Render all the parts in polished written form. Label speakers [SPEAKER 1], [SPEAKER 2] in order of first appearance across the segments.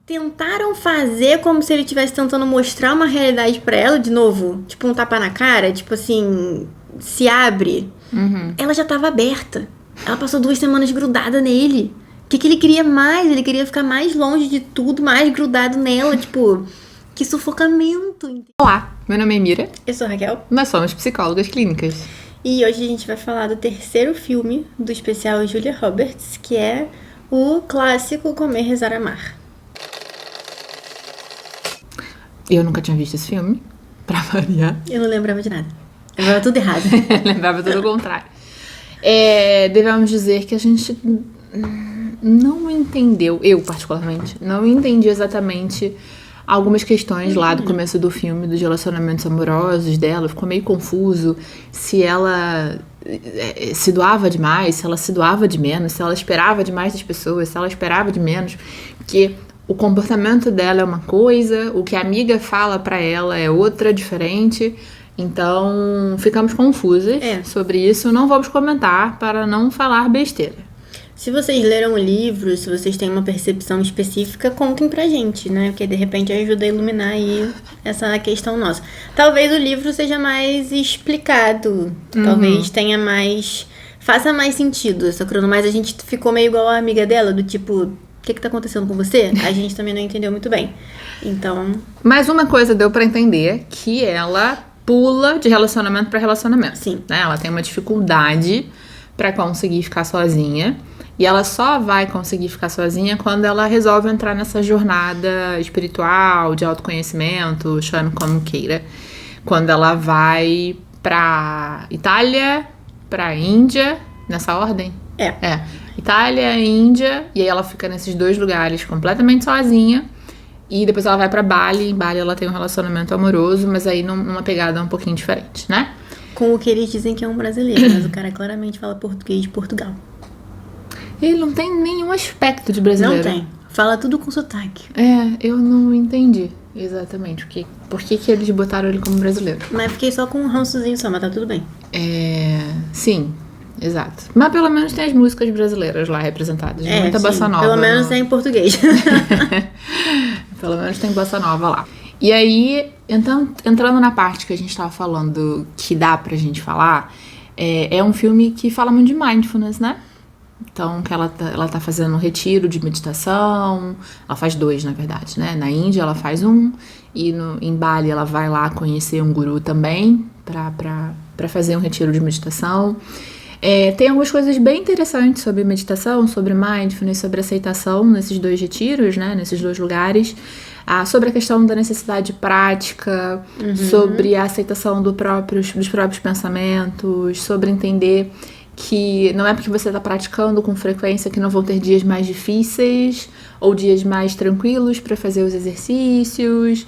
[SPEAKER 1] tentaram fazer como se ele estivesse tentando mostrar uma realidade pra ela, de novo, tipo um tapa na cara, tipo assim, se abre. Ela já tava aberta. Ela passou 2 semanas grudada nele. O que ele queria mais? Ele queria ficar mais longe de tudo, mais grudado nela, tipo, que sufocamento.
[SPEAKER 2] Olá, meu nome é Mira.
[SPEAKER 1] Eu sou a Raquel.
[SPEAKER 2] Nós somos psicólogas clínicas.
[SPEAKER 1] E hoje a gente vai falar do terceiro filme do especial Julia Roberts, que é o clássico Comer, Rezar, Amar.
[SPEAKER 2] Eu nunca tinha visto esse filme, pra variar.
[SPEAKER 1] Eu não lembrava de nada. Eu lembrava tudo errado.
[SPEAKER 2] Lembrava tudo o contrário. Devemos dizer que a gente não entendeu, eu particularmente, não entendi exatamente algumas questões lá do começo do filme, dos relacionamentos amorosos dela. Ficou meio confuso se ela se doava demais, se ela se doava de menos, se ela esperava demais das pessoas, se ela esperava de menos. Porque o comportamento dela é uma coisa, o que a amiga fala pra ela é outra, diferente. Então, ficamos confusas sobre isso. Não vamos comentar para não falar besteira.
[SPEAKER 1] Se vocês leram o livro, se vocês têm uma percepção específica, contem pra gente, né? Porque de repente ajuda a iluminar aí essa questão nossa. Talvez o livro seja mais explicado, talvez tenha mais... faça mais sentido essa cronologia, mas a gente ficou meio igual a amiga dela, do tipo, o que tá acontecendo com você? A gente também não entendeu muito bem. Então...
[SPEAKER 2] Mas uma coisa deu pra entender, que ela pula de relacionamento pra relacionamento.
[SPEAKER 1] Sim.
[SPEAKER 2] Né? Ela tem uma dificuldade pra conseguir ficar sozinha. E ela só vai conseguir ficar sozinha quando ela resolve entrar nessa jornada espiritual, de autoconhecimento, chame como queira. Quando ela vai pra Itália, pra Índia, nessa ordem? Itália, Índia, e aí ela fica nesses 2 lugares completamente sozinha. E depois ela vai pra Bali. Em Bali ela tem um relacionamento amoroso, mas aí numa pegada um pouquinho diferente, né?
[SPEAKER 1] Com o que eles dizem que é um brasileiro, mas o cara claramente fala português de Portugal.
[SPEAKER 2] Ele não tem nenhum aspecto de brasileiro.
[SPEAKER 1] Não tem. Fala tudo com sotaque.
[SPEAKER 2] Eu não entendi exatamente por que eles botaram ele como brasileiro.
[SPEAKER 1] Mas fiquei só com um rançozinho só, mas tá tudo bem.
[SPEAKER 2] Sim, exato. Mas pelo menos tem as músicas brasileiras lá representadas. Muita bossa nova.
[SPEAKER 1] Pelo menos é em português.
[SPEAKER 2] Pelo menos tem bossa nova lá. E aí, então, entrando na parte que a gente tava falando, que dá pra gente falar, é um filme que fala muito de mindfulness, né? Então, que ela tá fazendo um retiro de meditação. Ela faz 2, na verdade, né? Na Índia ela faz 1. E em Bali ela vai lá conhecer um guru também pra fazer um retiro de meditação. Tem algumas coisas bem interessantes sobre meditação, sobre mindfulness, sobre aceitação nesses 2 retiros, né? Nesses 2 lugares. Sobre a questão da necessidade prática, sobre a aceitação dos próprios pensamentos, sobre entender que não é porque você está praticando com frequência que não vão ter dias mais difíceis ou dias mais tranquilos para fazer os exercícios,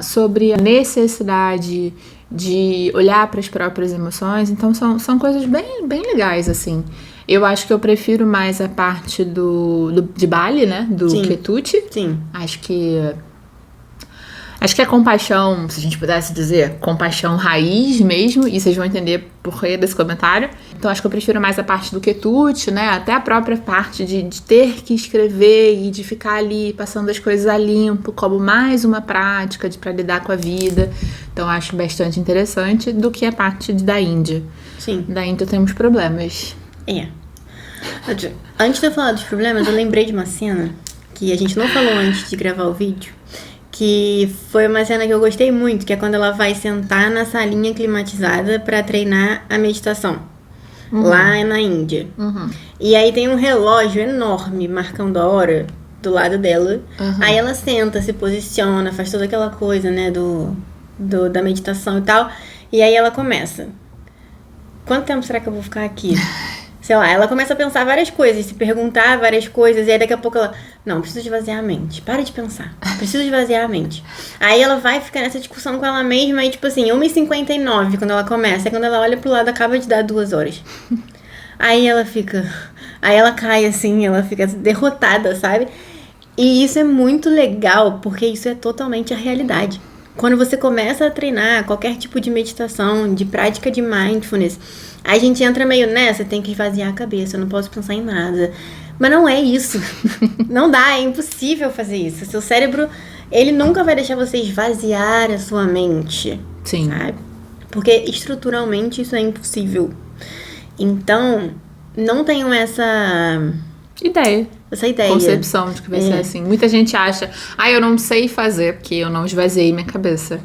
[SPEAKER 2] sobre a necessidade de olhar para as próprias emoções. Então são coisas bem, bem legais, assim. Eu acho que eu prefiro mais a parte de Bali, né? Do Quetute.
[SPEAKER 1] Sim.
[SPEAKER 2] Acho que é compaixão, se a gente pudesse dizer, compaixão raiz mesmo, e vocês vão entender por que desse comentário. Então acho que eu prefiro mais a parte do Quetute, né? Até a própria parte de ter que escrever e de ficar ali passando as coisas a limpo, como mais uma prática pra lidar com a vida. Então acho bastante interessante do que a parte da Índia.
[SPEAKER 1] Sim.
[SPEAKER 2] Da Índia temos problemas.
[SPEAKER 1] Antes de eu falar dos problemas, eu lembrei de uma cena que a gente não falou antes de gravar o vídeo, que foi uma cena que eu gostei muito, que é quando ela vai sentar na salinha climatizada pra treinar a meditação, lá na Índia. E aí tem um relógio enorme marcando a hora do lado dela. Aí ela senta, se posiciona, faz toda aquela coisa, né, da meditação e tal. E aí ela começa. Quanto tempo será que eu vou ficar aqui? Sei lá, ela começa a pensar várias coisas, se perguntar várias coisas, e aí daqui a pouco ela... Não, preciso esvaziar a mente. Para de pensar. Preciso esvaziar a mente. Aí ela vai ficar nessa discussão com ela mesma, e tipo assim, 1h59 quando ela começa. Aí quando ela olha pro lado, acaba de dar 2 horas. Aí ela fica... Aí ela cai assim, ela fica derrotada, sabe? E isso é muito legal, porque isso é totalmente a realidade. Quando você começa a treinar qualquer tipo de meditação, de prática de mindfulness, a gente entra meio nessa, tem que esvaziar a cabeça, eu não posso pensar em nada. Mas não é isso. Não dá, é impossível fazer isso. Seu cérebro, ele nunca vai deixar você esvaziar a sua mente.
[SPEAKER 2] Sim.
[SPEAKER 1] Sabe? Porque estruturalmente isso é impossível. Então, não tenham essa
[SPEAKER 2] ideia. Concepção de que vai ser assim. Muita gente acha, eu não sei fazer porque eu não esvaziei minha cabeça.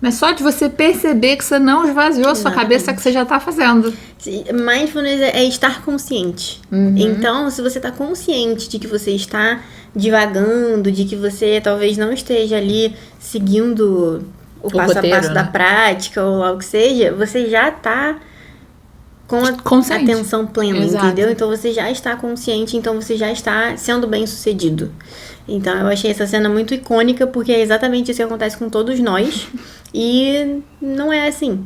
[SPEAKER 2] Mas só de você perceber que você não esvaziou a sua cabeça que você já tá fazendo.
[SPEAKER 1] Mindfulness é estar consciente. Então, se você tá consciente de que você está divagando, de que você talvez não esteja ali seguindo o passo a passo da prática ou lá o que seja, você já tá com a atenção plena, entendeu? Então você já está consciente, então você já está sendo bem sucedido. Então eu achei essa cena muito icônica, porque é exatamente isso que acontece com todos nós. E não é assim.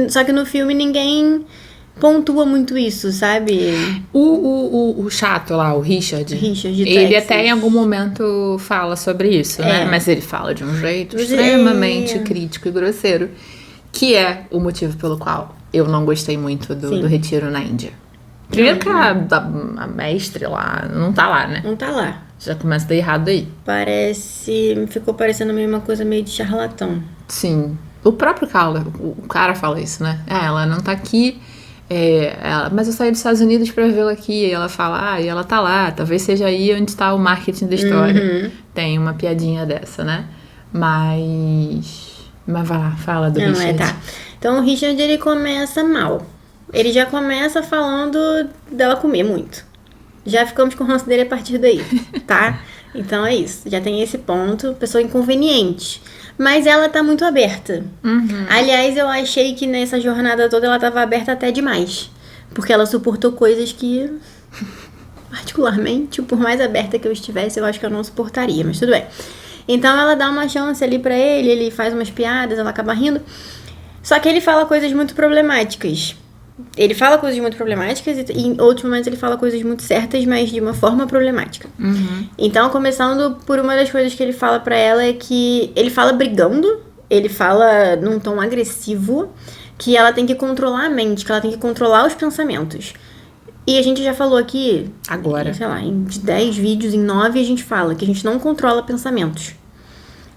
[SPEAKER 1] Só que no filme ninguém pontua muito isso, sabe?
[SPEAKER 2] O chato lá, o Richard ele até em algum momento fala sobre isso, né? Mas ele fala de um jeito extremamente crítico e grosseiro, que é o motivo pelo qual eu não gostei muito do retiro na Índia. Primeiro que a mestre lá não tá lá, né?
[SPEAKER 1] Não tá lá.
[SPEAKER 2] Já começa a dar errado aí.
[SPEAKER 1] Ficou parecendo meio uma coisa meio de charlatão.
[SPEAKER 2] Sim. O próprio cara fala isso, né? Ela não tá aqui, mas eu saí dos Estados Unidos pra vê-la aqui. E ela fala, e ela tá lá. Talvez seja aí onde tá o marketing da história. Tem uma piadinha dessa, né? Mas vai lá, fala do Richard.
[SPEAKER 1] Tá. Então o Richard, ele começa mal. Ele já começa falando dela comer muito. Já ficamos com o ranço dele a partir daí, tá? Então é isso. Já tem esse ponto. Pessoa inconveniente. Mas ela tá muito aberta. Aliás, eu achei que nessa jornada toda ela tava aberta até demais. Porque ela suportou coisas que, particularmente, por mais aberta que eu estivesse, eu acho que eu não suportaria. Mas tudo bem. Então ela dá uma chance ali pra ele faz umas piadas, ela acaba rindo. Só que ele fala coisas muito problemáticas. Ele fala coisas muito problemáticas e em outros momentos ele fala coisas muito certas, mas de uma forma problemática. Então, começando por uma das coisas que ele fala pra ela é que ele fala brigando, ele fala num tom agressivo, que ela tem que controlar a mente, que ela tem que controlar os pensamentos. E a gente já falou aqui,
[SPEAKER 2] agora,
[SPEAKER 1] sei lá, em 10 vídeos, em 9 a gente fala que a gente não controla pensamentos.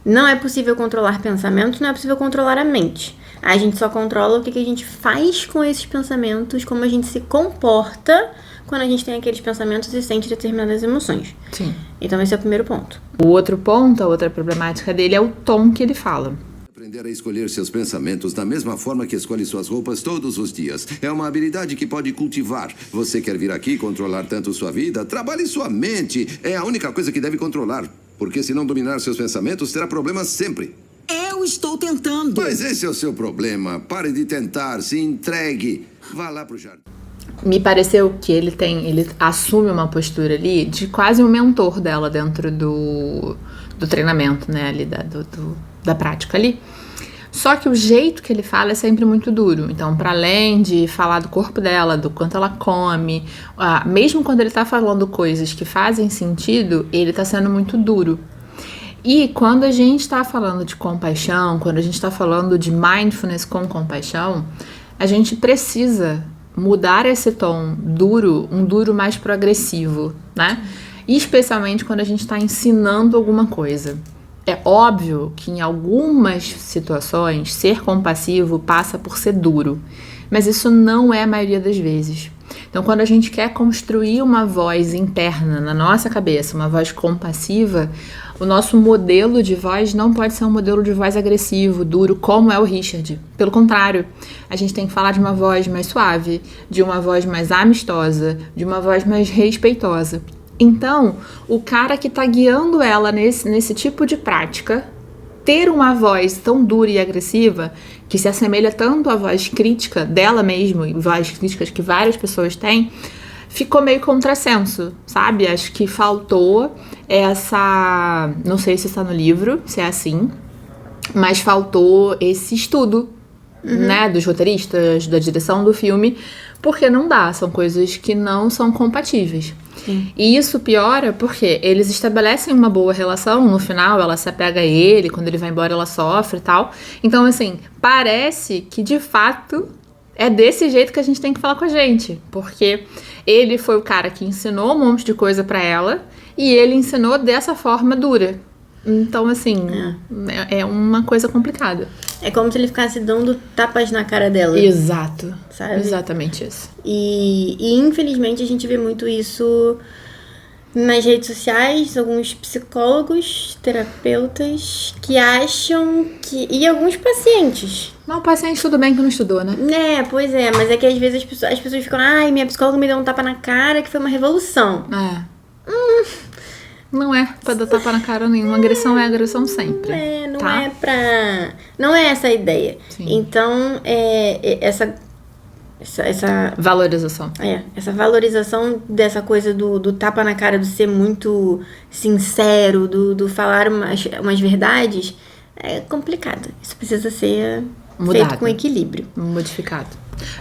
[SPEAKER 1] Não é possível controlar pensamentos, não é possível controlar a mente. A gente só controla o que a gente faz com esses pensamentos, como a gente se comporta quando a gente tem aqueles pensamentos e sente determinadas emoções.
[SPEAKER 2] Sim.
[SPEAKER 1] Então esse é o primeiro ponto.
[SPEAKER 2] O outro ponto, a outra problemática dele é o tom que ele fala.
[SPEAKER 3] Aprender a escolher seus pensamentos da mesma forma que escolhe suas roupas todos os dias. É uma habilidade que pode cultivar. Você quer vir aqui controlar tanto sua vida? Trabalhe sua mente. É a única coisa que deve controlar. Porque se não dominar seus pensamentos, terá problemas sempre.
[SPEAKER 4] Eu estou tentando.
[SPEAKER 3] Mas esse é o seu problema. Pare de tentar, se entregue. Vá lá pro jardim.
[SPEAKER 2] Me pareceu que ele assume uma postura ali de quase um mentor dela dentro do treinamento, né, ali da prática ali. Só que o jeito que ele fala é sempre muito duro. Então, para além de falar do corpo dela, do quanto ela come, mesmo quando ele tá falando coisas que fazem sentido, ele tá sendo muito duro. E quando a gente está falando de compaixão, quando a gente está falando de mindfulness com compaixão, a gente precisa mudar esse tom duro, um duro mais pro agressivo, né? E especialmente quando a gente está ensinando alguma coisa. É óbvio que em algumas situações ser compassivo passa por ser duro, mas isso não é a maioria das vezes. Então, quando a gente quer construir uma voz interna na nossa cabeça, uma voz compassiva, o nosso modelo de voz não pode ser um modelo de voz agressivo, duro, como é o Richard. Pelo contrário, a gente tem que falar de uma voz mais suave, de uma voz mais amistosa, de uma voz mais respeitosa. Então, o cara que tá guiando ela nesse tipo de prática, ter uma voz tão dura e agressiva, que se assemelha tanto à voz crítica dela mesma, e voz críticas que várias pessoas têm, ficou meio contrassenso, sabe? Acho que faltou essa... Não sei se está no livro, se é assim, mas faltou esse estudo, né, dos roteiristas, da direção do filme, porque não dá, são coisas que não são compatíveis.
[SPEAKER 1] Sim.
[SPEAKER 2] E isso piora porque eles estabelecem uma boa relação, no final ela se apega a ele, quando ele vai embora ela sofre e tal. Então, assim, parece que de fato é desse jeito que a gente tem que falar com a gente. Porque ele foi o cara que ensinou um monte de coisa pra ela e ele ensinou dessa forma dura. Então, assim, é uma coisa complicada.
[SPEAKER 1] É como se ele ficasse dando tapas na cara dela.
[SPEAKER 2] Exato.
[SPEAKER 1] Sabe?
[SPEAKER 2] Exatamente isso.
[SPEAKER 1] E infelizmente a gente vê muito isso nas redes sociais, alguns psicólogos, terapeutas que acham que... E alguns pacientes.
[SPEAKER 2] Mas o paciente tudo bem que não estudou, né?
[SPEAKER 1] Pois é, mas é que às vezes as pessoas ficam, ai, minha psicóloga me deu um tapa na cara que foi uma revolução.
[SPEAKER 2] Não é pra dar tapa na cara nenhuma. Agressão é agressão sempre.
[SPEAKER 1] Não é essa a ideia.
[SPEAKER 2] Sim.
[SPEAKER 1] Então, essa
[SPEAKER 2] valorização.
[SPEAKER 1] Essa valorização dessa coisa do tapa na cara, do ser muito sincero, do falar umas verdades, é complicado. Isso precisa ser feito com equilíbrio.
[SPEAKER 2] Modificado.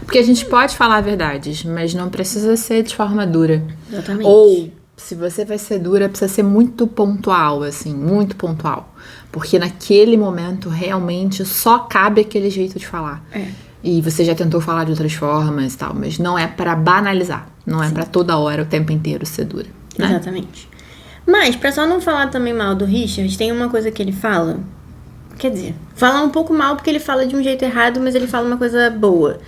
[SPEAKER 2] Porque a gente pode falar verdades, mas não precisa ser de forma dura.
[SPEAKER 1] Exatamente.
[SPEAKER 2] Ou, se você vai ser dura, precisa ser muito pontual, assim, muito pontual. Porque naquele momento, realmente, só cabe aquele jeito de falar. E você já tentou falar de outras formas e tal, mas não é pra banalizar. Não é pra toda hora, o tempo inteiro, ser dura. Né?
[SPEAKER 1] Exatamente. Mas, pra só não falar também mal do Richard, tem uma coisa que ele fala... Quer dizer, fala um pouco mal porque ele fala de um jeito errado, mas ele fala uma coisa boa.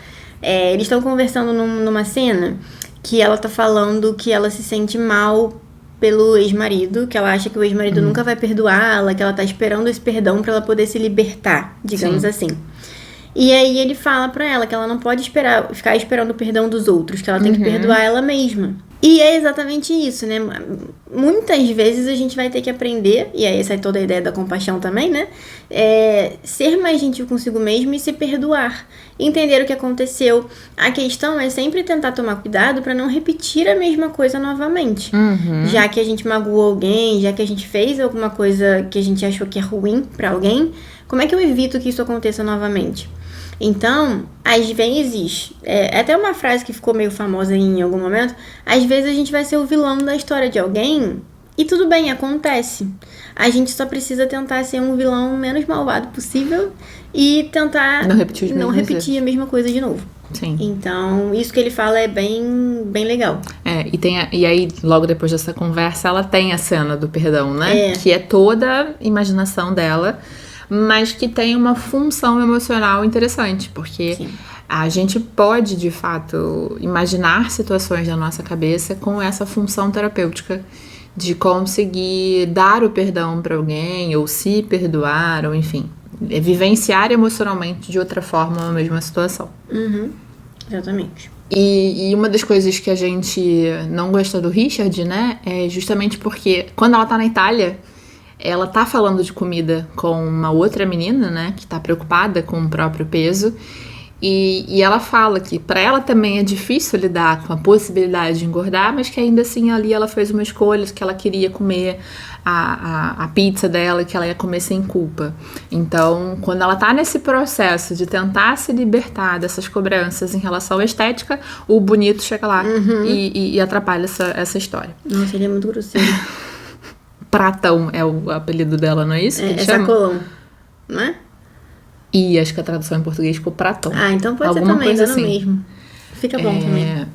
[SPEAKER 1] Eles estão conversando numa cena que ela tá falando que ela se sente mal pelo ex-marido, que ela acha que o ex-marido nunca vai perdoá-la, que ela tá esperando esse perdão pra ela poder se libertar, digamos assim. E aí ele fala pra ela que ela não pode ficar esperando o perdão dos outros, que ela tem que perdoar ela mesma. E é exatamente isso, né? Muitas vezes a gente vai ter que aprender, e aí sai toda a ideia da compaixão também, né? Ser mais gentil consigo mesmo e se perdoar. Entender o que aconteceu. A questão é sempre tentar tomar cuidado pra não repetir a mesma coisa novamente. Já que a gente magoou alguém, já que a gente fez alguma coisa que a gente achou que é ruim pra alguém, como é que eu evito que isso aconteça novamente? Então, às vezes, é até uma frase que ficou meio famosa em algum momento, às vezes a gente vai ser o vilão da história de alguém e tudo bem, acontece. A gente só precisa tentar ser um vilão menos malvado possível e tentar não repetir a mesma coisa de novo.
[SPEAKER 2] Sim.
[SPEAKER 1] Então, isso que ele fala é bem, bem legal.
[SPEAKER 2] E aí, logo depois dessa conversa, ela tem a cena do perdão, né? Que é toda a imaginação dela, mas que tem uma função emocional interessante, porque a gente pode, de fato, imaginar situações na nossa cabeça com essa função terapêutica de conseguir dar o perdão para alguém, ou se perdoar, ou enfim, vivenciar emocionalmente de outra forma a mesma situação.
[SPEAKER 1] Exatamente.
[SPEAKER 2] E uma das coisas que a gente não gosta do Richard, né, é justamente porque quando ela tá na Itália, ela tá falando de comida com uma outra menina, né, que tá preocupada com o próprio peso, e ela fala que pra ela também é difícil lidar com a possibilidade de engordar, mas que ainda assim ali ela fez uma escolha, que ela queria comer a pizza dela, que ela ia comer sem culpa. Então, quando ela tá nesse processo de tentar se libertar dessas cobranças em relação à estética, o bonito chega lá e atrapalha essa história.
[SPEAKER 1] Nossa, ele é muito grosseiro.
[SPEAKER 2] Pratão é o apelido dela, não é isso?
[SPEAKER 1] É sacolão, não é?
[SPEAKER 2] E acho que a tradução em português ficou Pratão.
[SPEAKER 1] Então pode ser também, dando mesmo. Fica bom também.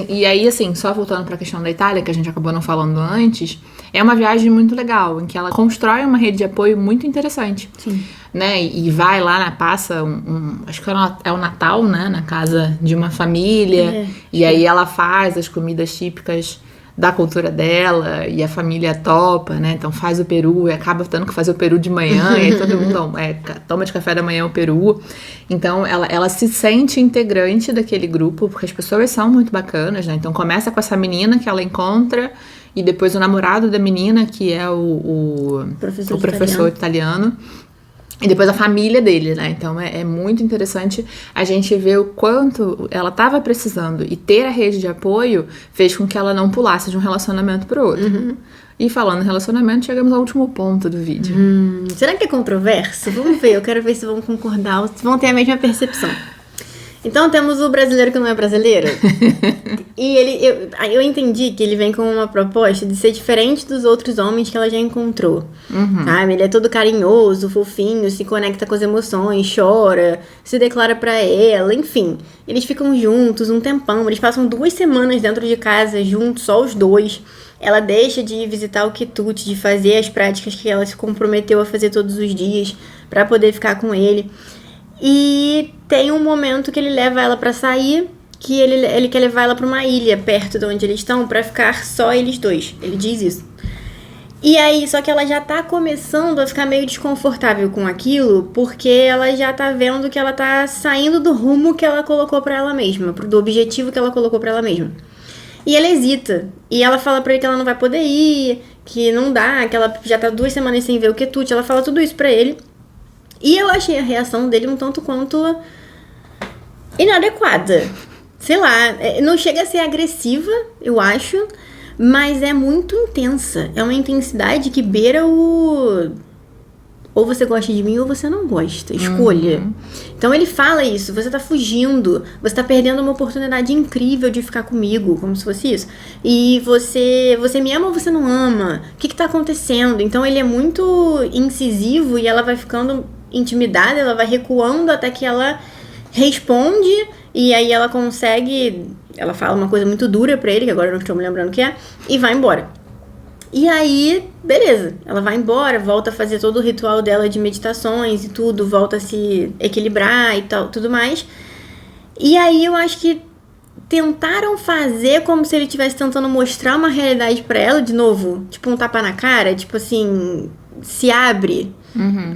[SPEAKER 2] E aí, assim, só voltando pra questão da Itália, que a gente acabou não falando antes, é uma viagem muito legal, em que ela constrói uma rede de apoio muito interessante.
[SPEAKER 1] Sim.
[SPEAKER 2] Né? E vai lá, passa acho que é o Natal, né? Na casa de uma família. E aí ela faz as comidas típicas da cultura dela, e a família topa, né? Então faz o peru, e acaba tendo que fazer o peru de manhã, e aí todo mundo toma de café da manhã o peru. Então ela se sente integrante daquele grupo, porque as pessoas são muito bacanas, né? Então começa com essa menina que ela encontra, e depois o namorado da menina, que é o professor italiano. E depois a família dele, né? Então é muito interessante a gente ver o quanto ela estava precisando. E ter a rede de apoio fez com que ela não pulasse de um relacionamento pro outro. E falando em relacionamento, chegamos ao último ponto do vídeo.
[SPEAKER 1] Será que é controverso? Vamos ver, eu quero ver se vão concordar, se vão ter a mesma percepção. Então temos o brasileiro que não é brasileiro. E eu entendi que ele vem com uma proposta de ser diferente dos outros homens que ela já encontrou. Sabe? Ele é todo carinhoso, fofinho, se conecta com as emoções, chora, se declara pra ela, enfim. Eles ficam juntos um tempão, eles passam 2 semanas dentro de casa juntos, só os dois. Ela deixa de visitar o quitute, de fazer as práticas que ela se comprometeu a fazer todos os dias pra poder ficar com ele. E tem um momento que ele leva ela pra sair, que ele quer levar ela pra uma ilha perto de onde eles estão pra ficar só eles dois. Ele diz isso. E aí, só que ela já tá começando a ficar meio desconfortável com aquilo, porque ela já tá vendo que ela tá saindo do rumo que ela colocou pra ela mesma, do objetivo que ela colocou pra ela mesma. E ela hesita. E ela fala pra ele que ela não vai poder ir, que não dá, que ela já tá 2 semanas sem ver o quitute. Ela fala tudo isso pra ele. E eu achei a reação dele um tanto quanto inadequada. Sei lá, não chega a ser agressiva, eu acho, mas é muito intensa. É uma intensidade que beira o... Ou você gosta de mim ou você não gosta. Escolha. Então ele fala isso. Você tá fugindo. Você tá perdendo uma oportunidade incrível de ficar comigo. Como se fosse isso. E você me ama ou você não ama? O que tá acontecendo? Então ele é muito incisivo e ela vai ficando intimidada. Ela vai recuando até que ela responde. E aí ela consegue... Ela fala uma coisa muito dura pra ele, que agora eu não estou me lembrando o que é. E vai embora. E aí, beleza, ela vai embora, volta a fazer todo o ritual dela de meditações e tudo, volta a se equilibrar e tal, tudo mais. E aí eu acho que tentaram fazer como se ele estivesse tentando mostrar uma realidade pra ela, de novo, tipo um tapa na cara, tipo assim, se abre.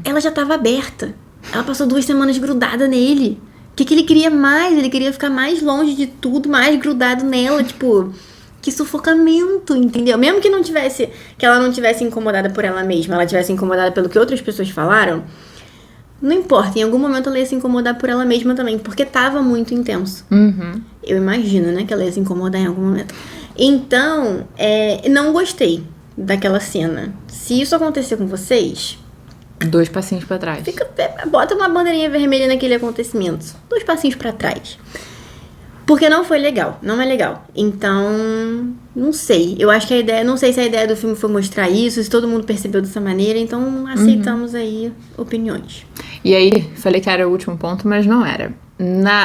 [SPEAKER 1] Ela já tava aberta, ela passou 2 semanas grudada nele. O que ele queria mais? Ele queria ficar mais longe de tudo, mais grudado nela, tipo... Que sufocamento, entendeu? Mesmo que ela não tivesse incomodada por ela mesma, ela tivesse incomodada pelo que outras pessoas falaram, não importa, em algum momento ela ia se incomodar por ela mesma também, porque tava muito intenso. Eu imagino, né, que ela ia se incomodar em algum momento. Então, não gostei daquela cena. Se isso acontecer com vocês...
[SPEAKER 2] 2 passinhos pra trás.
[SPEAKER 1] Bota uma bandeirinha vermelha naquele acontecimento. 2 passinhos pra trás. Porque não foi legal, não é legal. Então, não sei. Eu acho que a ideia... Não sei se a ideia do filme foi mostrar isso, se todo mundo percebeu dessa maneira. Então, aceitamos aí opiniões.
[SPEAKER 2] E aí, falei que era o último ponto, mas não era.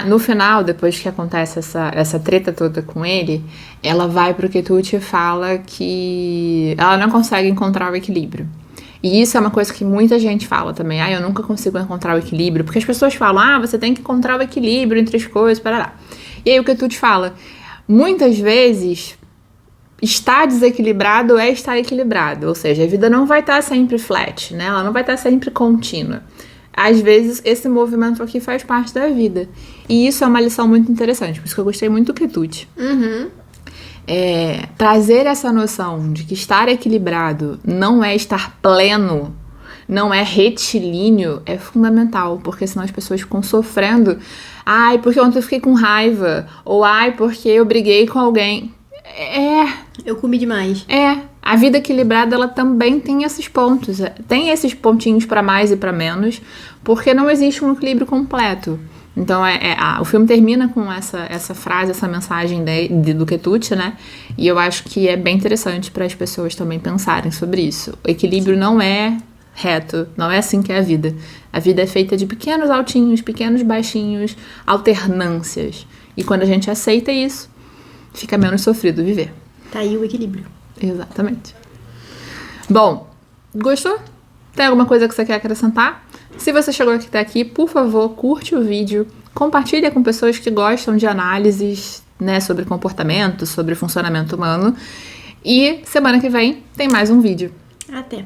[SPEAKER 2] No final, depois que acontece essa treta toda com ele, ela vai pro quitute e fala que ela não consegue encontrar o equilíbrio. E isso é uma coisa que muita gente fala também. Eu nunca consigo encontrar o equilíbrio. Porque as pessoas falam, você tem que encontrar o equilíbrio entre as coisas, parará. E aí o quitute fala, muitas vezes, estar desequilibrado é estar equilibrado. Ou seja, a vida não vai estar sempre flat, né? Ela não vai estar sempre contínua. Às vezes, esse movimento aqui faz parte da vida. E isso é uma lição muito interessante. Por isso que eu gostei muito do quitute. Trazer essa noção de que estar equilibrado não é estar pleno, não é retilíneo, é fundamental, porque senão as pessoas ficam sofrendo. Porque ontem eu fiquei com raiva, ou porque eu briguei com alguém.
[SPEAKER 1] Eu comi demais.
[SPEAKER 2] A vida equilibrada, ela também tem esses pontos, tem esses pontinhos pra mais e pra menos, porque não existe um equilíbrio completo. Então, o filme termina com essa frase, essa mensagem do quitute, né? E eu acho que é bem interessante para as pessoas também pensarem sobre isso. O equilíbrio não é reto, não é assim que é a vida. A vida é feita de pequenos altinhos, pequenos baixinhos, alternâncias. E quando a gente aceita isso, fica menos sofrido viver.
[SPEAKER 1] Tá aí o equilíbrio.
[SPEAKER 2] Exatamente. Bom, gostou? Tem alguma coisa que você quer acrescentar? Se você chegou até aqui, por favor, curte o vídeo, compartilha com pessoas que gostam de análises, né, sobre comportamento, sobre funcionamento humano. E semana que vem tem mais um vídeo.
[SPEAKER 1] Até!